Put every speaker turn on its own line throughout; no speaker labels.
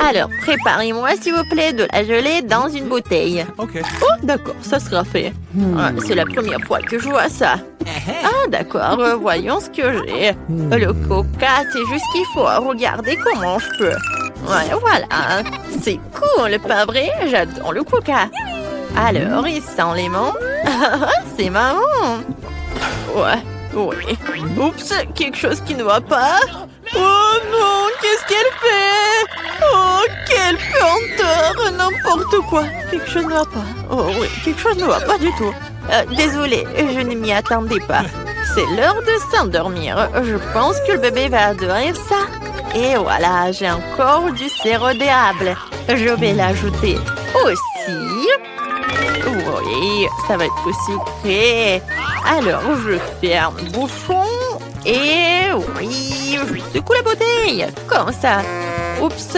Alors, préparez-moi, s'il vous plaît, de la gelée dans une bouteille.
OK.
Oh, d'accord, ça sera fait. Ah, c'est la première fois que je vois ça. Ah, d'accord, voyons ce que j'ai. Le coca, c'est juste ce qu'il faut. Regardez comment je peux. Ouais, voilà. C'est cool, pas vrai? J'adore le coca. Alors, il sent les menthes. C'est marrant. Ouais, oui. Oups, quelque chose qui ne va pas. Oh non, qu'est-ce qu'elle fait? Oh, quelle puanteur! N'importe quoi. Quelque chose ne va pas. Oh oui, quelque chose ne va pas du tout. Désolée, je ne m'y attendais pas. C'est l'heure de s'endormir. Je pense que le bébé va adorer ça. Et voilà, j'ai encore du sirop d'érable. Je vais l'ajouter aussi. Oui, ça va être sucré. Alors, je ferme le bouchon. Et oui, je secoue la bouteille. Comme ça. Oups,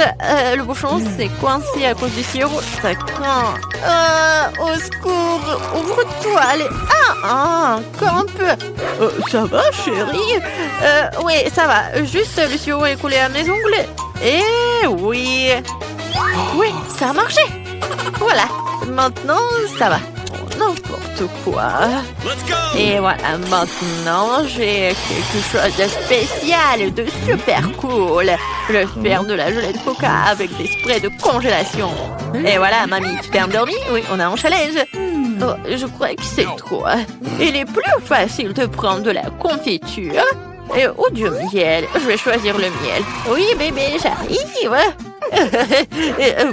le bouchon s'est coincé à cause du sirop. Ça craint. Au secours, ouvre-toi. Allez. Encore un peu. Ça va, chérie? Oui, ça va. Juste le sirop est coulé à mes ongles. Et oui. Oui, ça a marché. Voilà. Maintenant, ça va. N'importe quoi. Et voilà, maintenant, j'ai quelque chose de spécial, de super cool. Je vais faire de la gelée de coca avec des sprays de congélation. Et voilà, mamie, tu t'es endormie? Oui, on a un challenge. Oh, je crois que c'est trop. Il est plus facile de prendre de la confiture ou du miel. Je vais choisir le miel. Oui, bébé, j'arrive.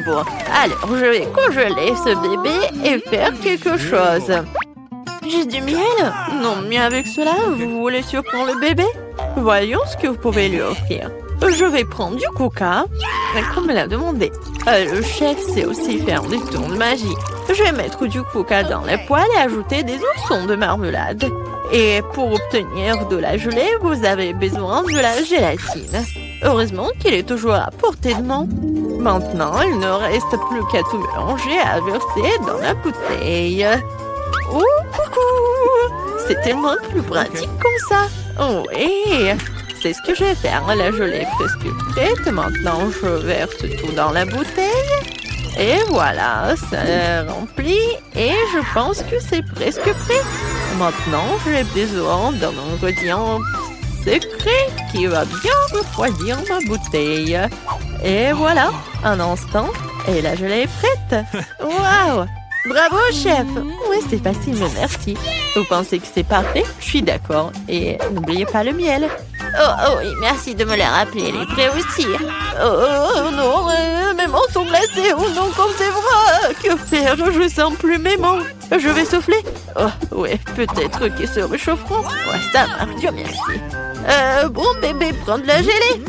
Bon, alors je vais congeler ce bébé et faire quelque chose. J'ai du miel? Non, mais avec cela, vous voulez surprendre le bébé? Voyons ce que vous pouvez lui offrir. Je vais prendre du coca, comme elle a demandé. Le chef sait aussi faire des tours de magie. Je vais mettre du coca dans la poêle et ajouter des oursons de marmelade. Et pour obtenir de la gelée, vous avez besoin de la gélatine. Heureusement qu'il est toujours à portée de main. Maintenant, il ne reste plus qu'à tout mélanger et à verser dans la bouteille. Oh, coucou! C'est tellement plus pratique comme ça. Oh, oui, c'est ce que je vais faire. La gelée est presque prête. Maintenant, je verse tout dans la bouteille. Et voilà, ça est rempli. Et je pense que c'est presque prêt. Maintenant, j'ai besoin d'un ingrédient secret qui va bien refroidir ma bouteille. Et voilà, un instant, et la gelée est prête. Waouh! Bravo, chef! Oui, c'est facile, mais merci. Vous pensez que c'est parfait? Je suis d'accord. Et n'oubliez pas le miel. Oh oui, merci de me le rappeler. Il est prêt aussi. Oh non, mes mains sont glacées. Oh non, comme c'est vrai. Que faire? Je sens plus mes mains. Je vais souffler. Oh, oui, peut-être qu'ils se réchaufferont. Ouais, ça marche, Dieu merci. Bon, bébé, prends de la gelée.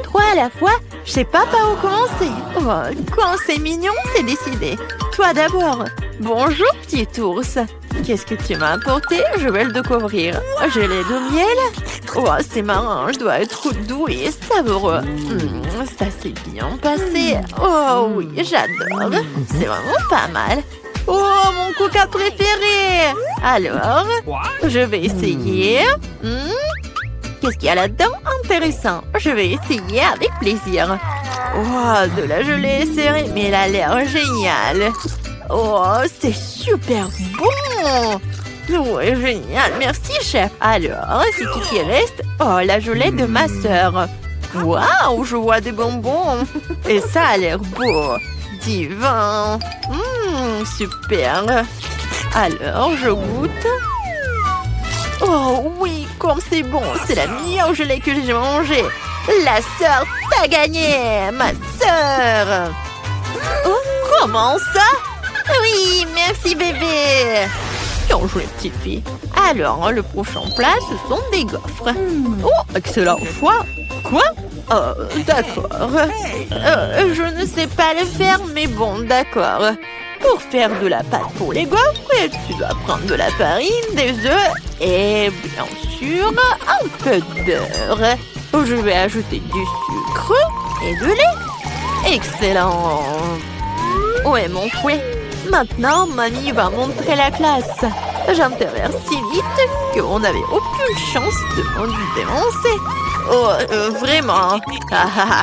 3 à la fois, je sais pas par où commencer. Oh, quand c'est mignon, c'est décidé. Toi d'abord. Bonjour, petit ours. Qu'est-ce que tu m'as apporté? Je vais le découvrir. Gelée de miel? Oh, c'est marrant, je dois être doux et savoureux. Ça s'est bien passé. Oh oui, j'adore. C'est vraiment pas mal. Oh, mon coca préféré. Alors, je vais essayer. Qu'est-ce qu'il y a là-dedans? Intéressant. Je vais essayer avec plaisir. Oh, de la gelée serrée, mais elle a l'air géniale. Oh, c'est super bon. Ouais, génial. Merci, chef. Alors, c'est tout qui reste. Oh, la gelée de ma sœur. Waouh, je vois des bonbons. Et ça a l'air beau. Divin. Super. Alors, je goûte. Oh oui, comme c'est bon. C'est la meilleure gelée que j'ai mangée. La sœur, t'as gagné. Ma sœur. Oh, comment ça? Oui, merci bébé. Bien joué, petite fille. Alors, le prochain plat, ce sont des gaufres. Oh, excellent choix. Quoi? D'accord. Je ne sais pas le faire, mais bon, d'accord. Pour faire de la pâte pour les gaufres, tu dois prendre de la farine, des œufs et bien sûr un peu de beurre. Je vais ajouter du sucre et de lait. Excellent. Où est mon fouet? Maintenant, mamie va montrer la classe. J'interviens si vite qu'on n'avait aucune chance de me dénoncer. Vraiment.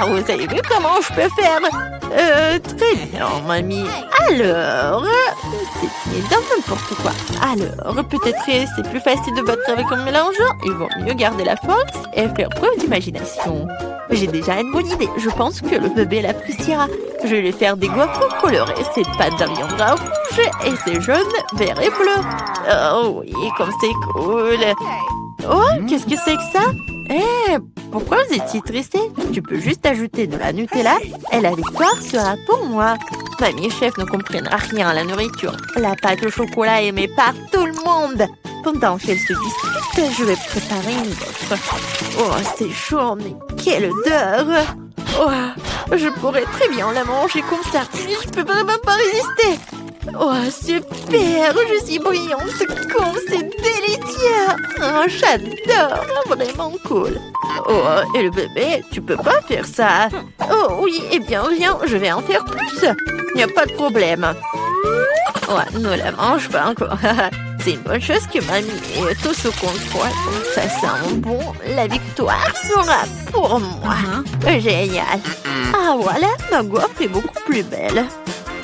Vous avez vu comment je peux faire? Très bien, mamie. Alors, c'est dans n'importe quoi. Alors, peut-être c'est plus facile de battre avec un mélangeant. Il vaut mieux garder la force et faire preuve d'imagination. J'ai déjà une bonne idée. Je pense que le bébé l'appréciera. Je vais lui faire des gaufres colorés. Ses pattes deviendront rouges et ses jaunes, verts et bleus. Oh oui, comme c'est cool. Oh, qu'est-ce que c'est que ça? Pourquoi vous étiez tressé? Tu peux juste ajouter de la Nutella et la victoire sera pour moi. Mamie et chef ne comprennent rien à la nourriture. La pâte au chocolat est aimée par tout le monde. Pendant qu'elle se dispute, je vais préparer une gaufre. Oh, c'est chaud, mais quelle odeur! Oh, je pourrais très bien la manger comme ça. Je peux vraiment pas résister. Oh, super! Je suis brillante comme c'est délicieux! Oh, j'adore! Vraiment cool! Oh, et le bébé, tu peux pas faire ça! Oh oui, eh bien, viens, je vais en faire plus! Il n'y a pas de problème! Ouais, ne la mange pas encore! C'est une bonne chose que mamie ait tout sous contrôle. Ça sent bon. La victoire sera pour moi. Génial! Ah, voilà, ma gaufre est beaucoup plus belle.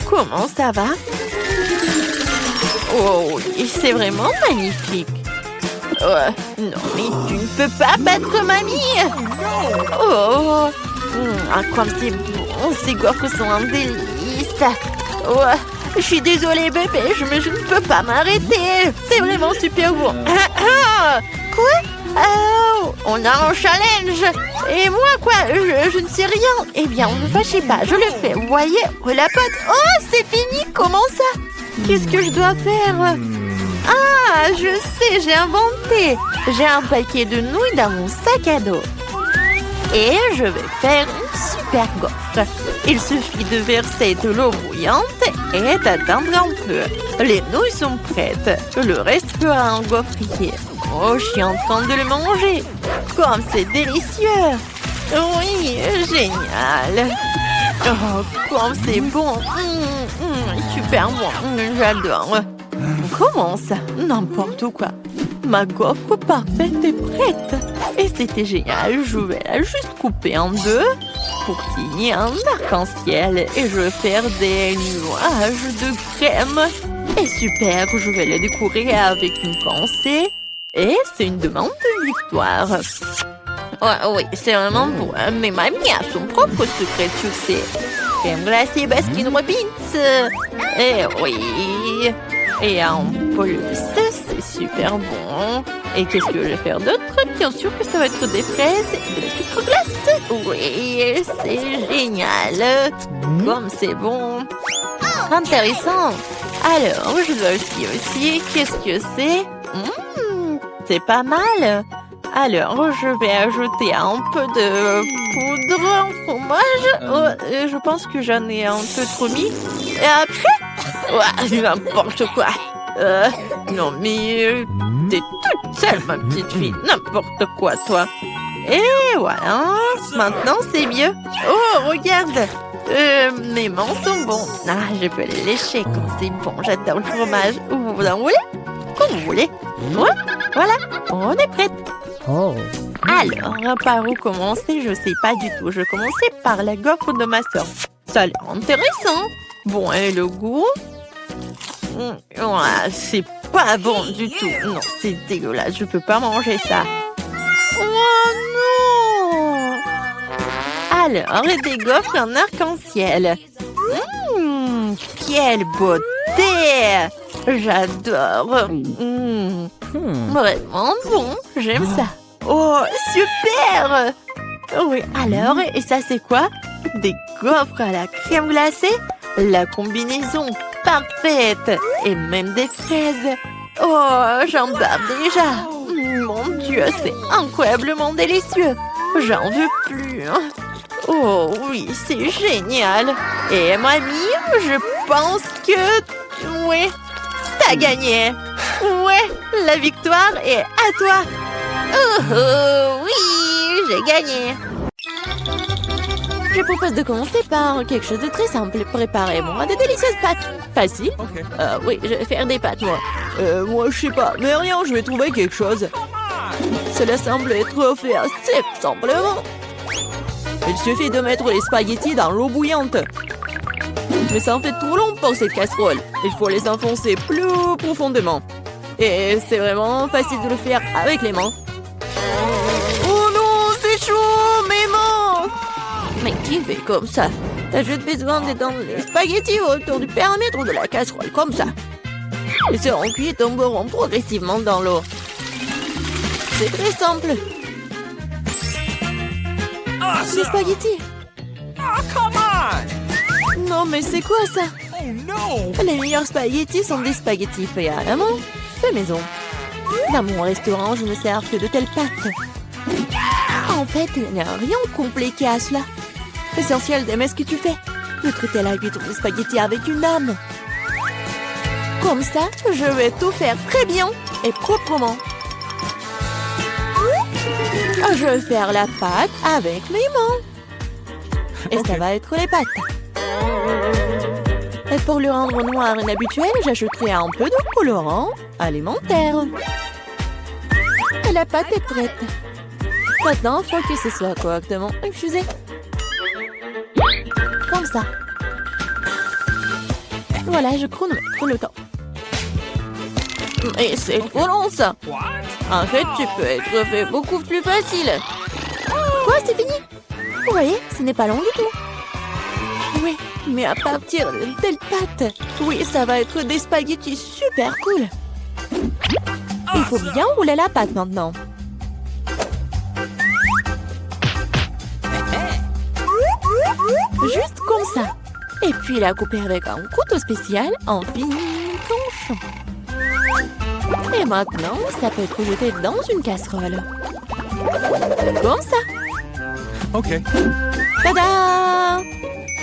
Comment ça va? Oh oui, c'est vraiment magnifique. Non, mais tu ne peux pas battre mamie. Oh, comme c'est bon, ces gaufres sont un délice. Oh, je suis désolée bébé, mais je ne peux pas m'arrêter. C'est vraiment super bon. Quoi? Oh, on a un challenge. Et moi, quoi? Je ne sais rien. Eh bien, ne vous fâchez pas, je le fais. Vous voyez? La pâte. Oh, c'est fini. Comment ça? Qu'est-ce que je dois faire? Ah, je sais, j'ai inventé. J'ai un paquet de nouilles dans mon sac à dos. Et je vais faire une super gaufre. Il suffit de verser de l'eau bouillante et d'attendre un peu. Les nouilles sont prêtes. Le reste fera un gaufrier. Oh, je suis en train de le manger. Comme c'est délicieux. Oui, génial. Oh, comme c'est bon. Super bon. J'adore. Comment ça? N'importe quoi. Ma gaufre parfaite est prête. Et c'était génial. Je vais la juste couper en deux pour qu'il y ait un arc-en-ciel. Et je vais faire des nuages de crème. Et super, je vais les décorer avec une pensée. Et c'est une demande de victoire. Oh, oui, c'est vraiment beau. Mais mamie a son propre secret de succès. Crème glacée Baskin Robbins. Et oui. Et en plus, c'est super bon. Et qu'est-ce que je vais faire d'autre? Bien sûr que ça va être des fraises et de la sucre glace. Oui, c'est génial. Comme c'est bon. Intéressant. Alors, je dois aussi. Qu'est-ce que c'est? C'est pas mal. Alors, je vais ajouter un peu de poudre en fromage. Je pense que j'en ai un peu trop mis. Et après, n'importe quoi. Non, mais t'es toute seule, ma petite fille. N'importe quoi, toi. Et voilà. Maintenant, c'est mieux. Oh, regarde. Mes mains sont bons. Ah, je peux les lécher quand c'est bon. J'adore le fromage. Vous en voulez? Comme vous voulez. Ouais, voilà. On est prête.
Oh.
Alors, par où commencer? Je sais pas du tout. Je commençais par la gaufre de ma soeur. Ça a l'air intéressant. Bon, et le goût? C'est pas bon du tout. Non, c'est dégueulasse. Je peux pas manger ça. Oh non! Alors, des gaufres en arc-en-ciel. Quelle beauté! J'adore. Vraiment bon. J'aime ça. Oh, super! Oui, alors, et ça c'est quoi? Des gaufres à la crème glacée? La combinaison parfaite! Et même des fraises! Oh, j'en bave déjà! Mon Dieu, c'est incroyablement délicieux! J'en veux plus! Oh oui, c'est génial! Et mamie, je pense que... Oui, t'as gagné! Ouais, la victoire est à toi! Oh, oui, j'ai gagné! Je propose de commencer par quelque chose de très simple. Préparez-moi de délicieuses pâtes. Facile?
Ok.
Oui, je vais faire des pâtes, moi.
Moi, je sais pas. Mais rien, je vais trouver quelque chose.
Cela semble être offert assez simplement. Il suffit de mettre les spaghettis dans l'eau bouillante. Mais ça en fait trop long pour cette casserole. Il faut les enfoncer plus profondément. Et c'est vraiment facile de le faire avec les mains. Oh non, c'est chaud, mes mains! Mais qui fait comme ça? T'as juste besoin d'étendre les spaghettis autour du périmètre de la casserole, comme ça. Ils seront cuits et tomberont progressivement dans l'eau. C'est très simple. Les spaghettis.
Come on!
Non, mais c'est quoi ça?
Oh no!
Les meilleurs spaghettis sont des spaghettis faits à la main, fait maison. Dans mon restaurant, je ne sers que de telles pâtes. En fait, il n'y a rien de compliqué à cela. L'essentiel d'aimer ce que tu fais. De traiter la huître de spaghettis avec une âme. Comme ça, je vais tout faire très bien et proprement. Je vais faire la pâte avec mes mains. Et ça va être les pâtes. Et pour le rendre noir et inhabituel, j'ajouterai un peu de colorant alimentaire. Et la pâte est prête. Maintenant, il faut que ce soit correctement infusé. Comme ça. Voilà, je chronomètre le temps. Et c'est trop long, ça. En fait, tu peux être fait beaucoup plus facile. Quoi, c'est fini? Vous voyez, ce n'est pas long du tout. Oui, mais à partir d'une telle pâte, oui, ça va être des spaghettis super cool. Il faut bien rouler la pâte maintenant. Juste comme ça. Et puis la couper avec un couteau spécial en fines tranches. Et maintenant, ça peut être jeté dans une casserole. Comme ça.
OK.
Tada!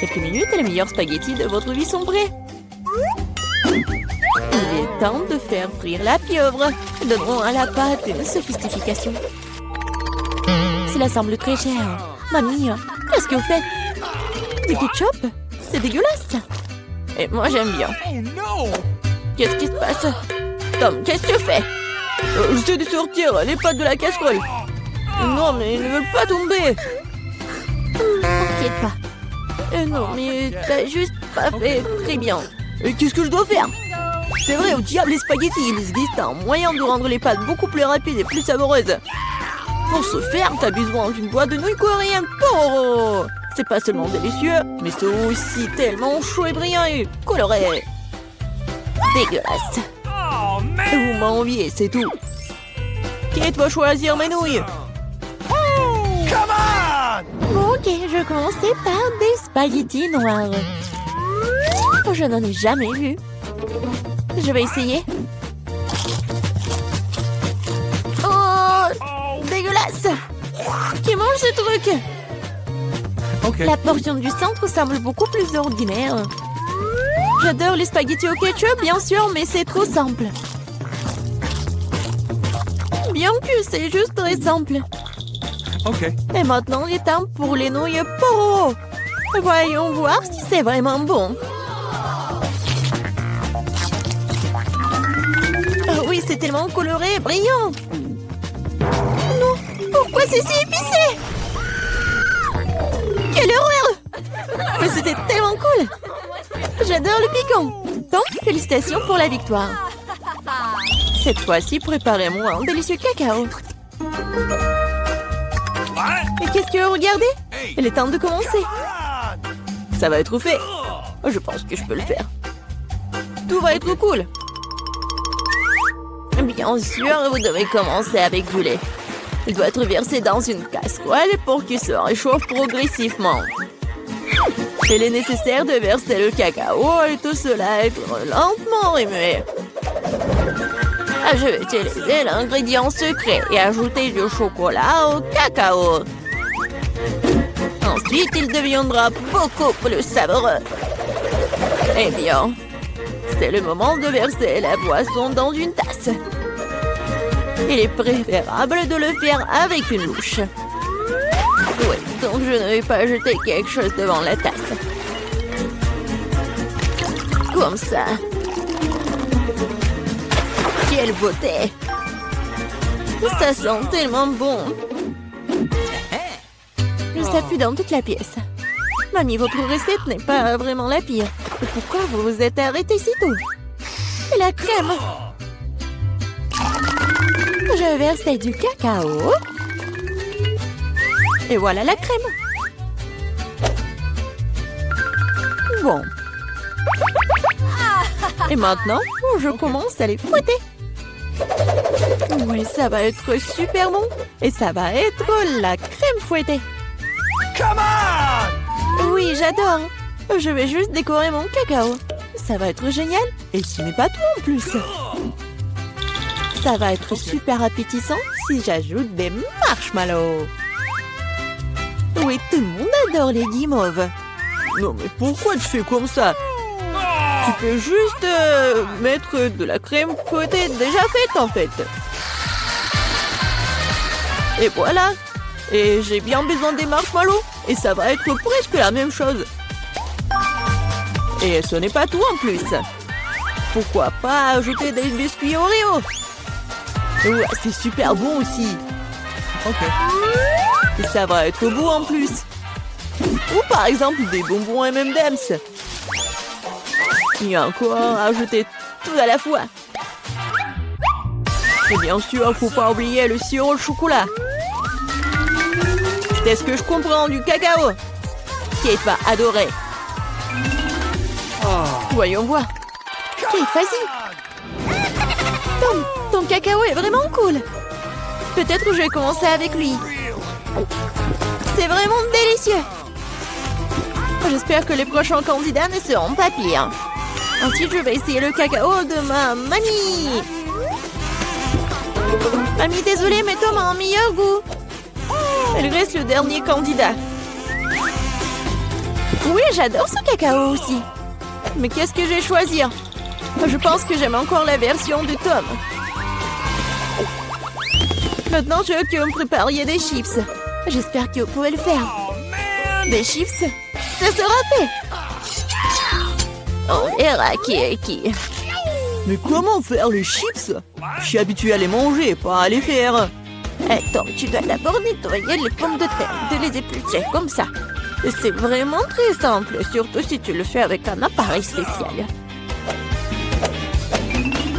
Quelques minutes et les meilleurs spaghettis de votre vie sont prêts. Il est temps de faire frire la pieuvre. Donnerons à la pâte une sophistication. Cela semble très cher. Mamie, qu'est-ce que vous faites? Du ketchup? C'est dégueulasse. Et moi, j'aime bien.
Oh no!
Qu'est-ce qui se passe? Tom, qu'est-ce que tu fais? J'essaie de sortir les pâtes de la casserole. Non, mais ils ne veulent pas tomber. T'inquiète pas. Non, mais t'as juste pas fait très bien. Et qu'est-ce que je dois faire? C'est vrai, au diable les spaghettis, il existe un moyen de rendre les pâtes beaucoup plus rapides et plus savoureuses. Pour ce faire, t'as besoin d'une boîte de nouilles coréennes Poro. C'est pas seulement délicieux, mais c'est aussi tellement chaud et brillant et coloré. Dégueulasse.
Oh man!
Vous m'enviez, c'est tout. Qui va choisir mes nouilles?
Come on!
Bon, ok, je commençais par des spaghettis noirs. Je n'en ai jamais vu. Je vais essayer. Oh, dégueulasse! Qui mange ce truc?
OK.
La portion du centre semble beaucoup plus ordinaire. J'adore les spaghettis au ketchup, bien sûr, mais c'est trop simple. Bien que c'est juste très simple.
OK.
Et maintenant, il est temps pour les nouilles Poro. Voyons voir si c'est vraiment bon. Oh oui, c'est tellement coloré et brillant. Non, pourquoi c'est si épicé? Quelle horreur! Mais c'était tellement cool. J'adore le piquant. Donc, félicitations pour la victoire. Cette fois-ci, préparez-moi un délicieux cacao. Et qu'est-ce que vous regardez? Il est temps de commencer. Ça va être fait. Je pense que je peux le faire. Tout va être cool. Bien sûr, vous devez commencer avec du lait. Il doit être versé dans une casserole pour qu'il se réchauffe progressivement. Il est nécessaire de verser le cacao et tout cela être lentement remué. Je vais utiliser l'ingrédient secret et ajouter du chocolat au cacao. Ensuite, il deviendra beaucoup plus savoureux. Eh bien, c'est le moment de verser la boisson dans une tasse. Il est préférable de le faire avec une louche. Oui, donc je ne vais pas jeter quelque chose devant la tasse. Comme ça. Quelle beauté! Ça sent tellement bon. Ça pue dans toute la pièce. Mamie, votre recette n'est pas vraiment la pire. Pourquoi vous vous êtes arrêté si tôt? Et la crème. Je verse du cacao. Et voilà la crème. Bon. Et maintenant, je commence à les fouetter. Oui, ça va être super bon. Et ça va être la crème fouettée.
Come on!
Oui, j'adore. Je vais juste décorer mon cacao. Ça va être génial. Et ce n'est pas tout en plus. Ça va être super appétissant si j'ajoute des marshmallows. Oui, tout le monde adore les guimauves. Non, mais pourquoi tu fais comme ça? Tu peux juste mettre de la crème fouettée déjà faite, en fait. Et voilà. Et j'ai bien besoin des marshmallows. Et ça va être presque la même chose. Et ce n'est pas tout en plus. Pourquoi pas ajouter des biscuits Oreo? Ouais, c'est super bon aussi.
Ok.
Et ça va être beau en plus. Ou par exemple des bonbons M&M's. Il y a encore à ajouter tout à la fois. Et bien sûr, faut pas oublier le sirop de chocolat. C'est ce que je comprends du cacao. Kate va adorer. Voyons voir. Kate, vas-y. Ton cacao est vraiment cool. Peut-être que je vais commencer avec lui. C'est vraiment délicieux. J'espère que les prochains candidats ne seront pas pires. Ensuite, je vais essayer le cacao de ma mamie. Mamie, désolée, mais Tom a un meilleur goût. Elle reste le dernier candidat. Oui, j'adore ce cacao aussi. Mais qu'est-ce que je vais choisir? Je pense que j'aime encore la version de Tom. Maintenant, je veux que vous me prépariez des chips. J'espère que vous pouvez le faire. Des chips, ça sera fait. On verra qui est qui. Mais comment faire les chips? Je suis habituée à les manger, pas à les faire. Attends, tu dois d'abord nettoyer les pommes de terre, de les éplucher comme ça. C'est vraiment très simple, surtout si tu le fais avec un appareil spécial.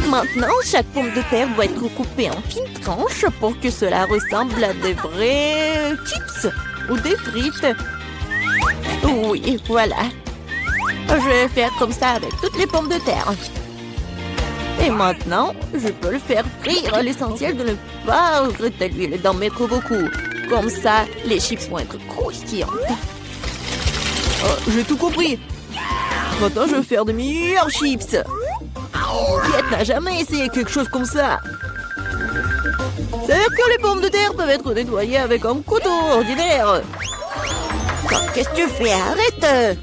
Maintenant, chaque pomme de terre doit être coupée en fines tranches pour que cela ressemble à des vrais chips ou des frites. Oui, voilà. Je vais faire comme ça avec toutes les pommes de terre. Et maintenant, je peux le faire frire. L'essentiel de ne pas regretter l'huile et d'en mettre beaucoup. Comme ça, les chips vont être croustillantes. Oh, j'ai tout compris. Maintenant, je vais faire de meilleurs chips. Kate n'a jamais essayé quelque chose comme ça. C'est-à-dire que les pommes de terre peuvent être nettoyées avec un couteau ordinaire. Qu'est-ce que tu fais? Arrête!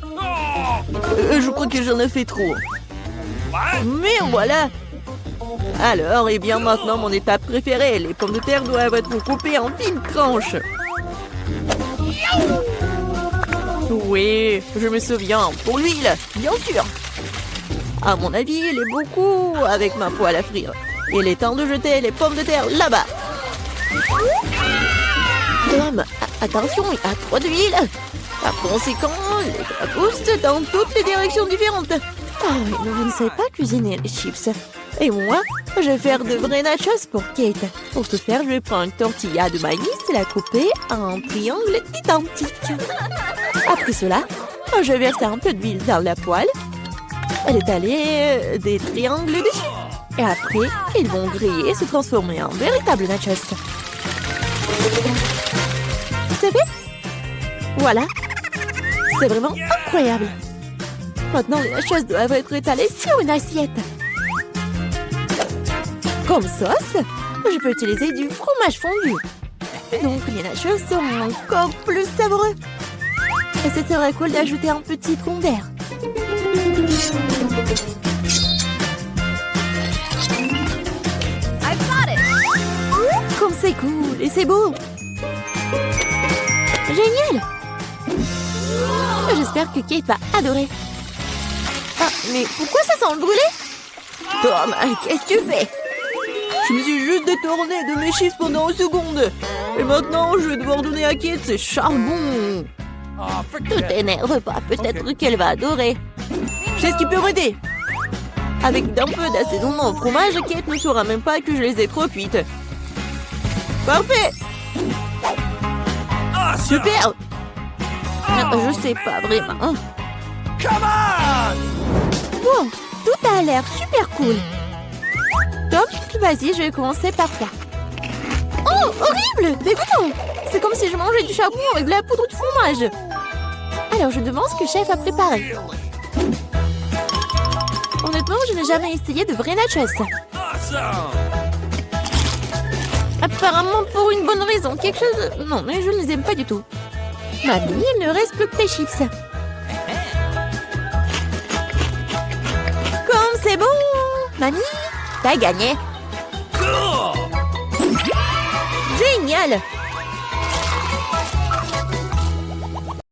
Je crois que j'en ai fait trop. Mais voilà. Alors, et bien maintenant, mon étape préférée. Les pommes de terre doivent être coupées en fines tranches. Oui, je me souviens. Pour l'huile, bien sûr. À mon avis, il est beaucoup avec ma poêle à frire. Il est temps de jeter les pommes de terre là-bas. Tom, attention, il y a trop d'huile. Par conséquent, les poussent dans toutes les directions différentes. Oh, mais vous ne savez pas cuisiner les chips. Et moi, je vais faire de vrais nachos pour Kate. Pour ce faire, je vais prendre une tortilla de maïs et la couper en triangles identiques. Après cela, je vais verser un peu d'huile dans la poêle et étaler des triangles dessus. Et après, ils vont griller et se transformer en véritables nachos. C'est fait? Voilà. C'est vraiment incroyable. Maintenant, les nachos doivent être étalés sur une assiette. Comme sauce, je peux utiliser du fromage fondu. Donc, les nachos seront encore plus savoureux. Et ce serait cool d'ajouter un petit citron vert. Comme c'est cool et c'est beau. Génial. J'espère que Kate va adorer. Ah, mais pourquoi ça sent le brûlé? Tom, qu'est-ce que tu fais? Je me suis juste détournée de mes chiffres pendant une seconde. Et maintenant, je vais devoir donner à Kate ses charbons.
Ah,
Ne
forget.
t'énerve pas, peut-être qu'elle va adorer. Je sais ce qui peut m'aider. Avec d'un peu d'assaisonnement au fromage, Kate ne saura même pas que je les ai trop cuites. Parfait.
Awesome.
Super. Je sais pas vraiment.
Come on.
Bon, tout a l'air super cool. Top, vas-y, je vais commencer par toi. Oh, horrible! Dégoûtant! C'est comme si je mangeais du charbon avec de la poudre de fromage. Alors, je demande ce que le chef a préparé. Honnêtement, je n'ai jamais essayé de vrais nachos.
Awesome.
Apparemment pour une bonne raison. Quelque chose... Non, mais je ne les aime pas du tout. Mamie, il ne reste plus que tes chips. Comme c'est bon! Mamie, t'as gagné.
Cool.
Génial!